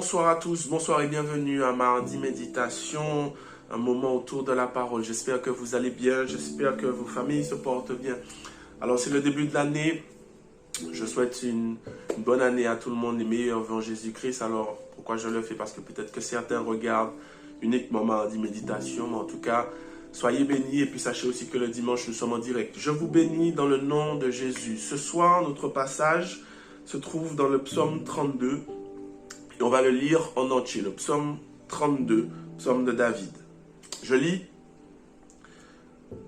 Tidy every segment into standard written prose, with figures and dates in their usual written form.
bonsoir à tous, bonsoir et bienvenue à Mardi Méditation, un moment autour de la parole. J'espère que vous allez bien, j'espère que vos familles se portent bien. Alors c'est le début de l'année, je souhaite une bonne année à tout le monde, les meilleurs vœux en Jésus-Christ. Alors pourquoi je le fais? Parce que peut-être que certains regardent uniquement Mardi Méditation, mais en tout cas, soyez bénis et puis sachez aussi que le dimanche nous sommes en direct. Je vous bénis dans le nom de Jésus. Ce soir, notre passage se trouve dans le psaume 32. Et on va le lire en entier, le psaume 32, psaume de David. Je lis.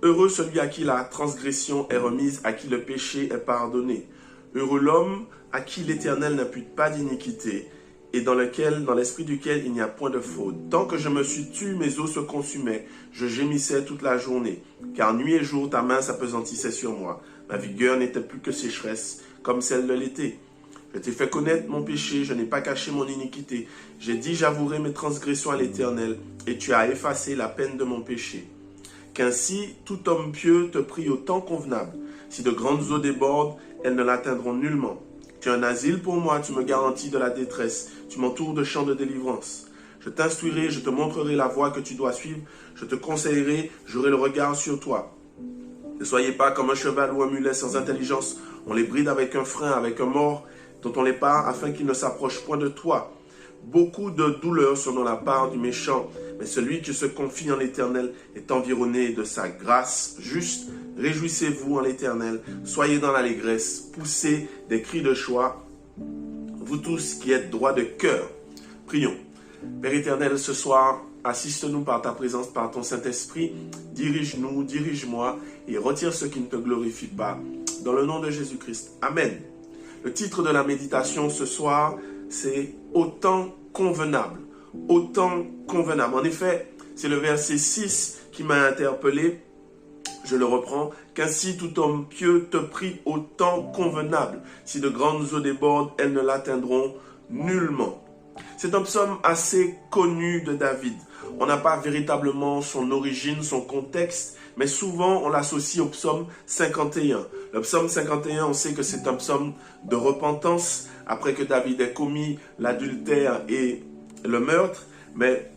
Heureux celui à qui la transgression est remise, à qui le péché est pardonné. Heureux l'homme à qui l'Éternel n'impute pas d'iniquité et dans l'esprit duquel il n'y a point de faute. Tant que je me suis tu, mes os se consumaient, je gémissais toute la journée. Car nuit et jour, ta main s'appesantissait sur moi. Ma vigueur n'était plus que sécheresse, comme celle de l'été. Je t'ai fait connaître mon péché, je n'ai pas caché mon iniquité. J'ai dit, j'avouerai mes transgressions à l'Éternel, et tu as effacé la peine de mon péché. Qu'ainsi, tout homme pieux te prie au temps convenable. Si de grandes eaux débordent, elles ne l'atteindront nullement. Tu es un asile pour moi, tu me garantis de la détresse, tu m'entoures de champs de délivrance. Je t'instruirai, je te montrerai la voie que tu dois suivre, je te conseillerai, j'aurai le regard sur toi. Ne soyez pas comme un cheval ou un mulet sans intelligence, on les bride avec un frein, avec un mors, dont on les part afin qu'il ne s'approche point de toi. Beaucoup de douleurs sont dans la part du méchant, mais celui qui se confie en l'Éternel est environné de sa grâce juste. Réjouissez-vous en l'Éternel, soyez dans l'allégresse, poussez des cris de joie, vous tous qui êtes droits de cœur. Prions. Père éternel, ce soir, assiste-nous par ta présence, par ton Saint-Esprit, dirige-nous, dirige-moi et retire ce qui ne te glorifie pas. Dans le nom de Jésus-Christ. Amen. Le titre de la méditation ce soir, c'est « Au temps convenable ». Au temps convenable. En effet, c'est le verset 6 qui m'a interpellé. Je le reprends. « Qu'ainsi tout homme pieux te prie au temps convenable. Si de grandes eaux débordent, elles ne l'atteindront nullement. » C'est un psaume assez connu de David. On n'a pas véritablement son origine, son contexte, mais souvent on l'associe au psaume 51. Le psaume 51, on sait que c'est un psaume de repentance, après que David ait commis l'adultère et le meurtre, mais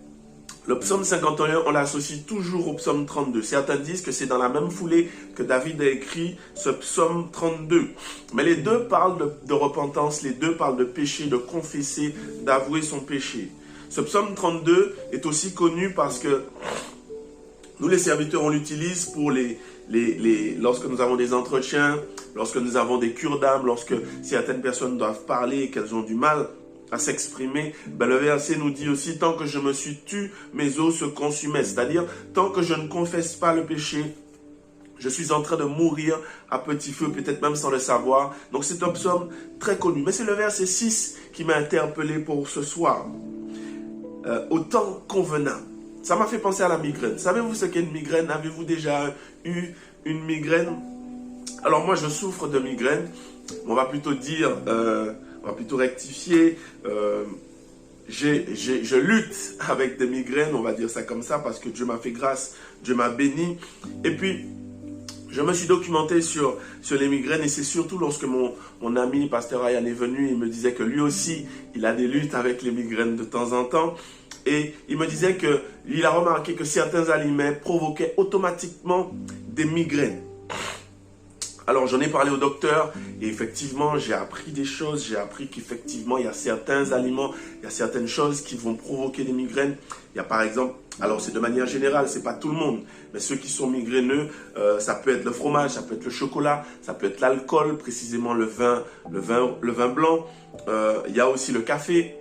le psaume 51, on l'associe toujours au psaume 32. Certains disent que c'est dans la même foulée que David a écrit ce psaume 32. Mais les deux parlent de repentance, les deux parlent de péché, de confesser, d'avouer son péché. Ce psaume 32 est aussi connu parce que nous, les serviteurs, on l'utilise pour lorsque nous avons des entretiens, lorsque nous avons des cures d'âme, lorsque certaines personnes doivent parler et qu'elles ont du mal à s'exprimer. Le verset nous dit aussi, tant que je me suis tu, mes os se consumaient. C'est-à-dire, tant que je ne confesse pas le péché, je suis en train de mourir à petit feu, peut-être même sans le savoir. Donc c'est un psaume très connu. Mais c'est le verset 6 qui m'a interpellé pour ce soir. Au temps convenable. Ça m'a fait penser à la migraine. Savez-vous ce qu'est une migraine? Avez-vous déjà eu une migraine? Alors moi, je souffre de migraine. On va plutôt dire, on va plutôt rectifier. Je lutte avec des migraines, on va dire ça comme ça, parce que Dieu m'a fait grâce, Dieu m'a béni. Et puis, je me suis documenté sur les migraines et c'est surtout lorsque mon ami, Pasteur Ryan, est venu, il me disait que lui aussi, il a des luttes avec les migraines de temps en temps. Et il me disait qu'il a remarqué que certains aliments provoquaient automatiquement des migraines. Alors j'en ai parlé au docteur et effectivement j'ai appris des choses. J'ai appris qu'effectivement il y a certains aliments, il y a certaines choses qui vont provoquer des migraines. Il y a par exemple, alors c'est de manière générale, c'est pas tout le monde, mais ceux qui sont migraineux, ça peut être le fromage, ça peut être le chocolat, ça peut être l'alcool, précisément le vin blanc. Il y a aussi le café,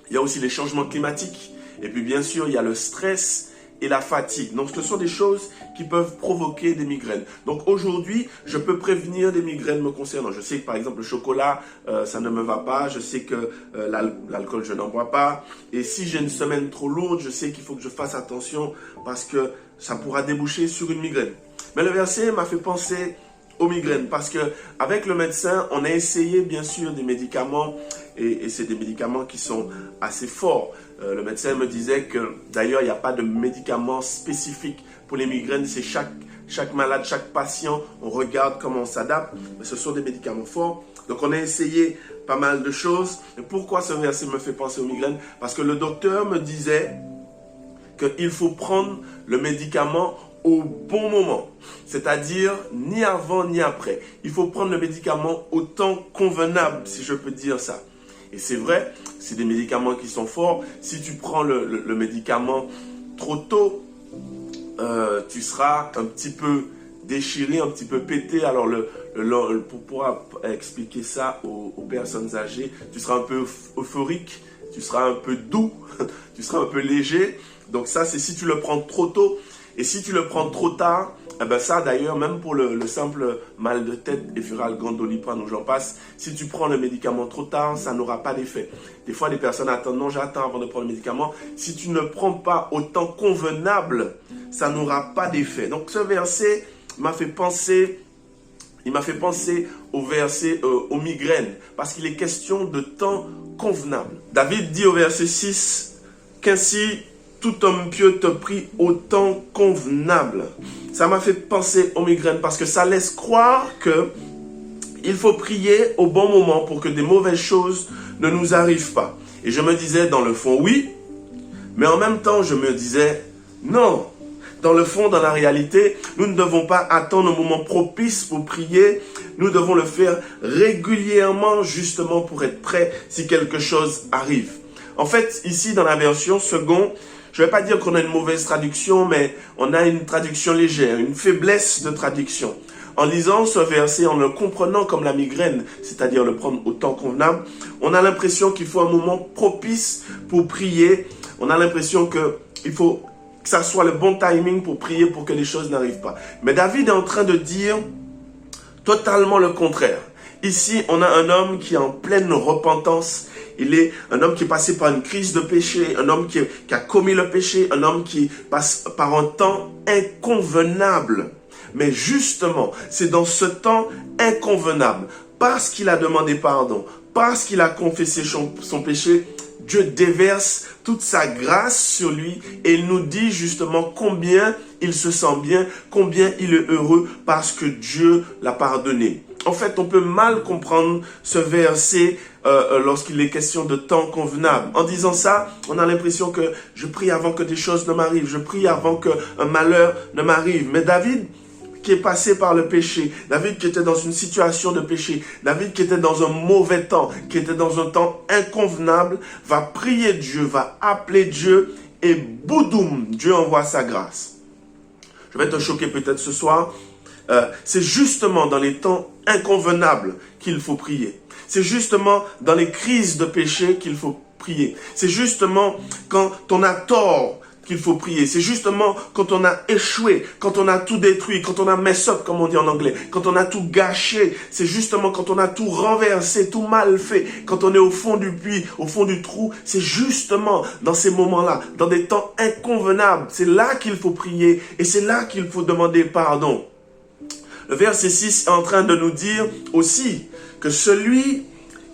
il y a aussi les changements climatiques et puis bien sûr il y a le stress et la fatigue. Donc, ce sont des choses qui peuvent provoquer des migraines. Donc, aujourd'hui, je peux prévenir des migraines me concernant. Je sais que, par exemple, le chocolat, ça ne me va pas. Je sais que l'alcool, je n'en bois pas. Et si j'ai une semaine trop lourde, je sais qu'il faut que je fasse attention parce que ça pourra déboucher sur une migraine. Mais le verset m'a fait penser aux migraines parce que avec le médecin, on a essayé, bien sûr, des médicaments et c'est des médicaments qui sont assez forts. Le médecin me disait que d'ailleurs, il n'y a pas de médicament spécifique pour les migraines. C'est chaque chaque malade, chaque patient, on regarde comment on s'adapte. Mais ce sont des médicaments forts. Donc on a essayé pas mal de choses. Et pourquoi ce verset me fait penser aux migraines? Parce que le docteur me disait qu'il faut prendre le médicament au bon moment. C'est-à-dire ni avant ni après. Il faut prendre le médicament au temps convenable, si je peux dire ça. Et c'est vrai, c'est des médicaments qui sont forts. Si tu prends le médicament trop tôt, tu seras un petit peu déchiré, un petit peu pété. Alors, pour pouvoir expliquer ça aux personnes âgées, tu seras un peu euphorique, tu seras un peu doux, tu seras un peu léger. Donc ça, c'est si tu le prends trop tôt. Et si tu le prends trop tard, eh ben ça d'ailleurs, même pour le simple mal de tête, Evural, Gondoliprane ou j'en passe, si tu prends le médicament trop tard, ça n'aura pas d'effet. Des fois, les personnes attendent, non, j'attends avant de prendre le médicament. Si tu ne prends pas au temps convenable, ça n'aura pas d'effet. Donc ce verset m'a fait penser, au verset aux migraines, parce qu'il est question de temps convenable. David dit au verset 6 qu'ainsi tout homme pieux te prie au temps convenable. Ça m'a fait penser aux migraines parce que ça laisse croire que il faut prier au bon moment pour que des mauvaises choses ne nous arrivent pas. Et je me disais dans le fond oui, mais en même temps je me disais non. Dans le fond, dans la réalité, nous ne devons pas attendre un moment propice pour prier. Nous devons le faire régulièrement justement pour être prêts si quelque chose arrive. En fait, ici dans la version seconde, je ne vais pas dire qu'on a une mauvaise traduction, mais on a une traduction légère, une faiblesse de traduction. En lisant ce verset, en le comprenant comme la migraine, c'est-à-dire le prendre au temps convenable, on a l'impression qu'il faut un moment propice pour prier. On a l'impression qu'il faut que ça soit le bon timing pour prier pour que les choses n'arrivent pas. Mais David est en train de dire totalement le contraire. Ici, on a un homme qui est en pleine repentance. Il est un homme qui est passé par une crise de péché, un homme qui a commis le péché, un homme qui passe par un temps inconvenable. Mais justement, c'est dans ce temps inconvenable, parce qu'il a demandé pardon, parce qu'il a confessé son péché, Dieu déverse toute sa grâce sur lui et il nous dit justement combien il se sent bien, combien il est heureux parce que Dieu l'a pardonné. En fait, on peut mal comprendre ce verset lorsqu'il est question de temps convenable. En disant ça, on a l'impression que je prie avant que des choses ne m'arrivent, je prie avant qu'un malheur ne m'arrive. Mais David, qui est passé par le péché, David qui était dans une situation de péché, David qui était dans un mauvais temps, qui était dans un temps inconvenable, va prier Dieu, va appeler Dieu et boudoum, Dieu envoie sa grâce. Je vais te choquer peut-être ce soir. C'est justement dans les temps inconvenables qu'il faut prier. C'est justement dans les crises de péché qu'il faut prier. C'est justement quand on a tort qu'il faut prier. C'est justement quand on a échoué, quand on a tout détruit, quand on a mess up, comme on dit en anglais, quand on a tout gâché. C'est justement quand on a tout renversé, tout mal fait, quand on est au fond du puits, au fond du trou. C'est justement dans ces moments-là, dans des temps inconvenables. C'est là qu'il faut prier et c'est là qu'il faut demander pardon. Le verset 6 est en train de nous dire aussi que celui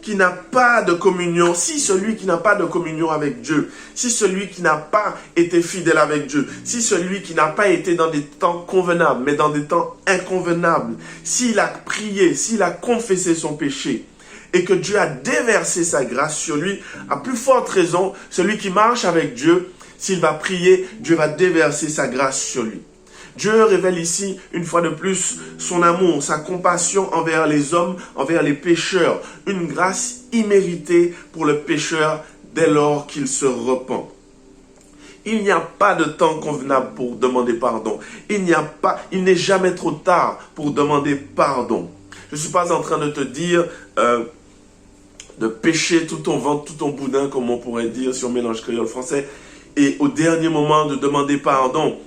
qui n'a pas de communion, si celui qui n'a pas de communion avec Dieu, si celui qui n'a pas été fidèle avec Dieu, si celui qui n'a pas été dans des temps convenables, mais dans des temps inconvenables, s'il a prié, s'il a confessé son péché, et que Dieu a déversé sa grâce sur lui, à plus forte raison, celui qui marche avec Dieu, s'il va prier, Dieu va déverser sa grâce sur lui. Dieu révèle ici, une fois de plus, son amour, sa compassion envers les hommes, envers les pécheurs. Une grâce imméritée pour le pécheur dès lors qu'il se repent. Il n'y a pas de temps convenable pour demander pardon. Il n'est jamais trop tard pour demander pardon. Je ne suis pas en train de te dire de pécher tout ton ventre, tout ton boudin, comme on pourrait dire si on mélange créole français, et au dernier moment de demander pardon.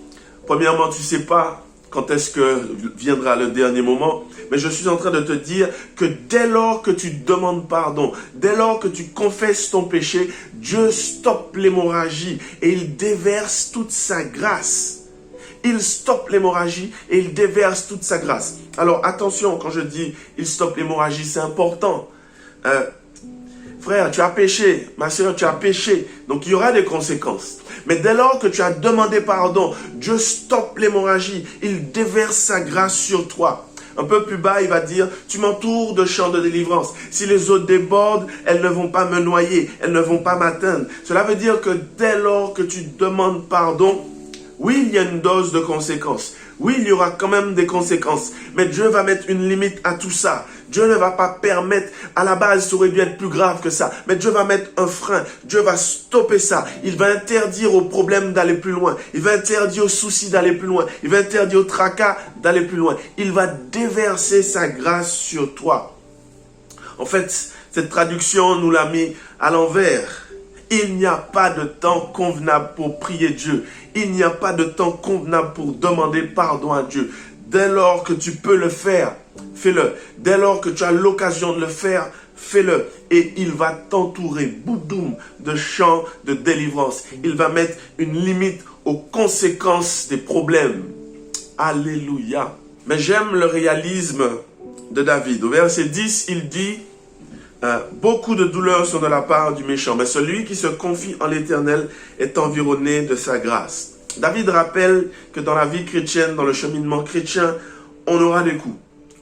Premièrement, tu ne sais pas quand est-ce que viendra le dernier moment, mais je suis en train de te dire que dès lors que tu demandes pardon, dès lors que tu confesses ton péché, Dieu stoppe l'hémorragie et il déverse toute sa grâce. Il stoppe l'hémorragie et il déverse toute sa grâce. Alors attention, quand je dis il stoppe l'hémorragie, c'est important. frère, tu as péché, ma soeur, tu as péché. Donc il y aura des conséquences. Mais dès lors que tu as demandé pardon, Dieu stoppe l'hémorragie. Il déverse sa grâce sur toi. Un peu plus bas, il va dire, tu m'entoures de champs de délivrance. Si les eaux débordent, elles ne vont pas me noyer, elles ne vont pas m'atteindre. Cela veut dire que dès lors que tu demandes pardon, oui, il y a une dose de conséquences. Oui, il y aura quand même des conséquences. Mais Dieu va mettre une limite à tout ça. Dieu ne va pas permettre, à la base, ça aurait dû être plus grave que ça. Mais Dieu va mettre un frein. Dieu va stopper ça. Il va interdire aux problèmes d'aller plus loin. Il va interdire aux soucis d'aller plus loin. Il va interdire aux tracas d'aller plus loin. Il va déverser sa grâce sur toi. En fait, cette traduction nous l'a mis à l'envers. Il n'y a pas de temps convenable pour prier Dieu. Il n'y a pas de temps convenable pour demander pardon à Dieu. Dès lors que tu peux le faire, fais-le. Dès lors que tu as l'occasion de le faire, fais-le. Et il va t'entourer, boudoum, de chants de délivrance. Il va mettre une limite aux conséquences des problèmes. Alléluia. Mais j'aime le réalisme de David. Au verset 10, il dit... beaucoup de douleurs sont de la part du méchant, mais celui qui se confie en l'Éternel est environné de sa grâce. David rappelle que dans la vie chrétienne, dans le cheminement chrétien, on aura des coups,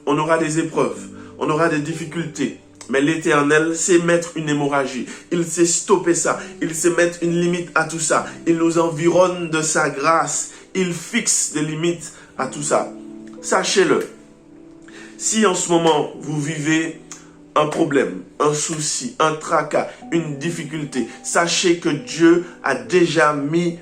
on aura des épreuves, on aura des difficultés. Mais l'Éternel sait mettre une hémorragie. Il sait stopper ça. Il sait mettre une limite à tout ça. Il nous environne de sa grâce. Il fixe des limites à tout ça. Sachez-le. Si en ce moment, vous vivez un problème, un souci, un tracas, une difficulté, sachez que Dieu a déjà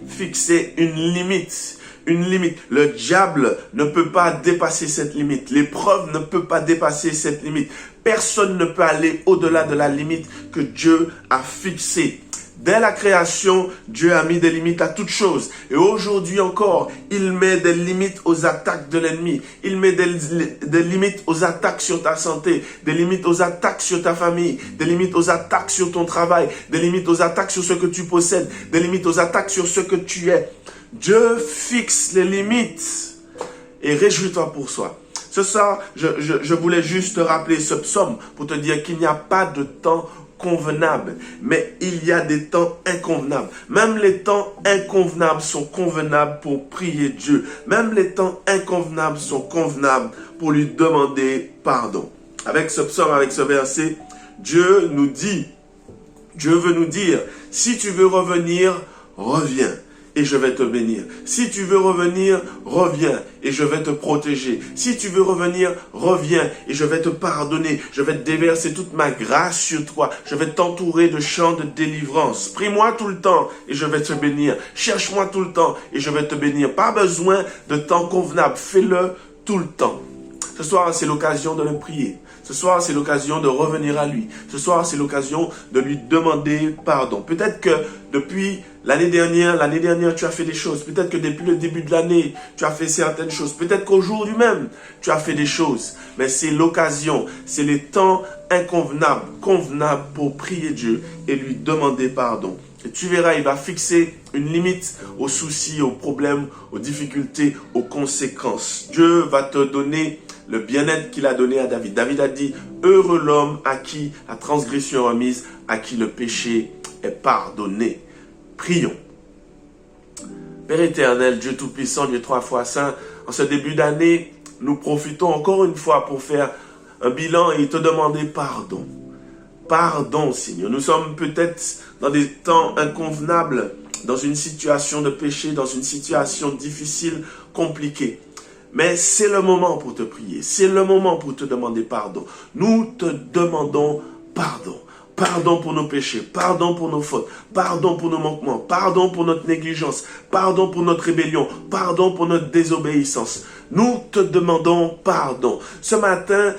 fixé une limite. Une limite. Le diable ne peut pas dépasser cette limite. L'épreuve ne peut pas dépasser cette limite. Personne ne peut aller au-delà de la limite que Dieu a fixée. Dès la création, Dieu a mis des limites à toutes choses. Et aujourd'hui encore, il met des limites aux attaques de l'ennemi. Il met des limites aux attaques sur ta santé, des limites aux attaques sur ta famille, des limites aux attaques sur ton travail, des limites aux attaques sur ce que tu possèdes, des limites aux attaques sur ce que tu es. Dieu fixe les limites et réjouis-toi pour soi. Ce soir, je voulais juste te rappeler ce psaume pour te dire qu'il n'y a pas de temps convenable, mais il y a des temps inconvenables. Même les temps inconvenables sont convenables pour prier Dieu. Même les temps inconvenables sont convenables pour lui demander pardon. Avec ce psaume, avec ce verset, Dieu veut nous dire, si tu veux revenir, reviens. Et je vais te bénir. Si tu veux revenir, reviens et je vais te protéger. Si tu veux revenir, reviens et je vais te pardonner. Je vais te déverser toute ma grâce sur toi. Je vais t'entourer de chants de délivrance. Prie-moi tout le temps et je vais te bénir. Cherche-moi tout le temps et je vais te bénir. Pas besoin de temps convenable. Fais-le tout le temps. Ce soir, c'est l'occasion de le prier. Ce soir, c'est l'occasion de revenir à lui. Ce soir, c'est l'occasion de lui demander pardon. Peut-être que depuis l'année dernière, tu as fait des choses. Peut-être que depuis le début de l'année, tu as fait certaines choses. Peut-être qu'aujourd'hui même, tu as fait des choses. Mais c'est l'occasion, c'est les temps convenables pour prier Dieu et lui demander pardon. Et tu verras, il va fixer une limite aux soucis, aux problèmes, aux difficultés, aux conséquences. Dieu va te donner le bien-être qu'il a donné à David. David a dit, heureux l'homme à qui la transgression est remise, à qui le péché est pardonné. Prions. Père éternel, Dieu Tout-Puissant, Dieu trois fois saint, en ce début d'année, nous profitons encore une fois pour faire un bilan et te demander pardon. Pardon, Seigneur. Nous sommes peut-être dans des temps inconvenables, dans une situation de péché, dans une situation difficile, compliquée. Mais c'est le moment pour te prier. C'est le moment pour te demander pardon. Nous te demandons pardon. Pardon pour nos péchés, pardon pour nos fautes, pardon pour nos manquements, pardon pour notre négligence, pardon pour notre rébellion, pardon pour notre désobéissance. Nous te demandons pardon. Ce matin,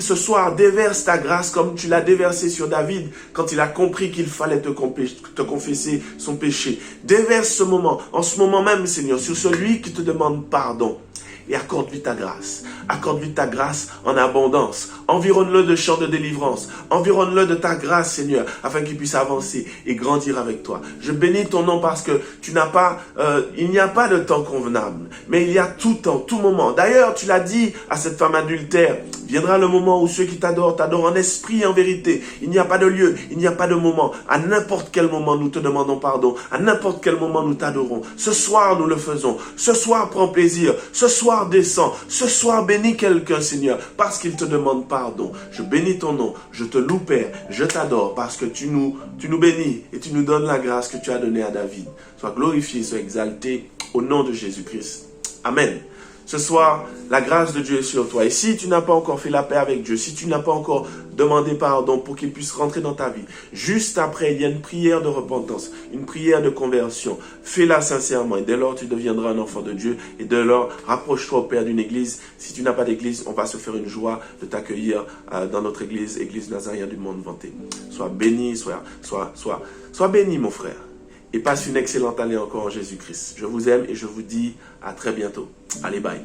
ce soir, déverse ta grâce comme tu l'as déversée sur David quand il a compris qu'il fallait te confesser son péché. Déverse ce moment, en ce moment même, Seigneur, sur celui qui te demande pardon. et accorde-lui ta grâce. Accorde-lui ta grâce en abondance. Environne-le de chants de délivrance. Environne-le de ta grâce, Seigneur, afin qu'il puisse avancer et grandir avec toi. Je bénis ton nom parce que il n'y a pas de temps convenable, mais il y a tout temps, tout moment. D'ailleurs, tu l'as dit à cette femme adultère, viendra le moment où ceux qui t'adorent, t'adorent en esprit et en vérité. Il n'y a pas de lieu, il n'y a pas de moment. À n'importe quel moment, nous te demandons pardon. À n'importe quel moment, nous t'adorons. Ce soir, nous le faisons. Ce soir, prends plaisir. Ce soir, descends. Ce soir, bénis quelqu'un, Seigneur, parce qu'il te demande pardon. Je bénis ton nom. Je te loue, Père. Je t'adore parce que tu nous bénis et tu nous donnes la grâce que tu as donnée à David. Sois glorifié, sois exalté au nom de Jésus-Christ. Amen. Ce soir, la grâce de Dieu est sur toi. Et si tu n'as pas encore fait la paix avec Dieu, si tu n'as pas encore demandé pardon pour qu'il puisse rentrer dans ta vie, juste après, il y a une prière de repentance, une prière de conversion. Fais-la sincèrement et dès lors, tu deviendras un enfant de Dieu. Et dès lors, rapproche-toi au Père d'une église. Si tu n'as pas d'église, on va se faire une joie de t'accueillir dans notre église, Église Nazaréen du Monde Vanté. Sois béni, sois béni, mon frère. Et passe une excellente année encore en Jésus-Christ. Je vous aime et je vous dis à très bientôt. Allez, bye.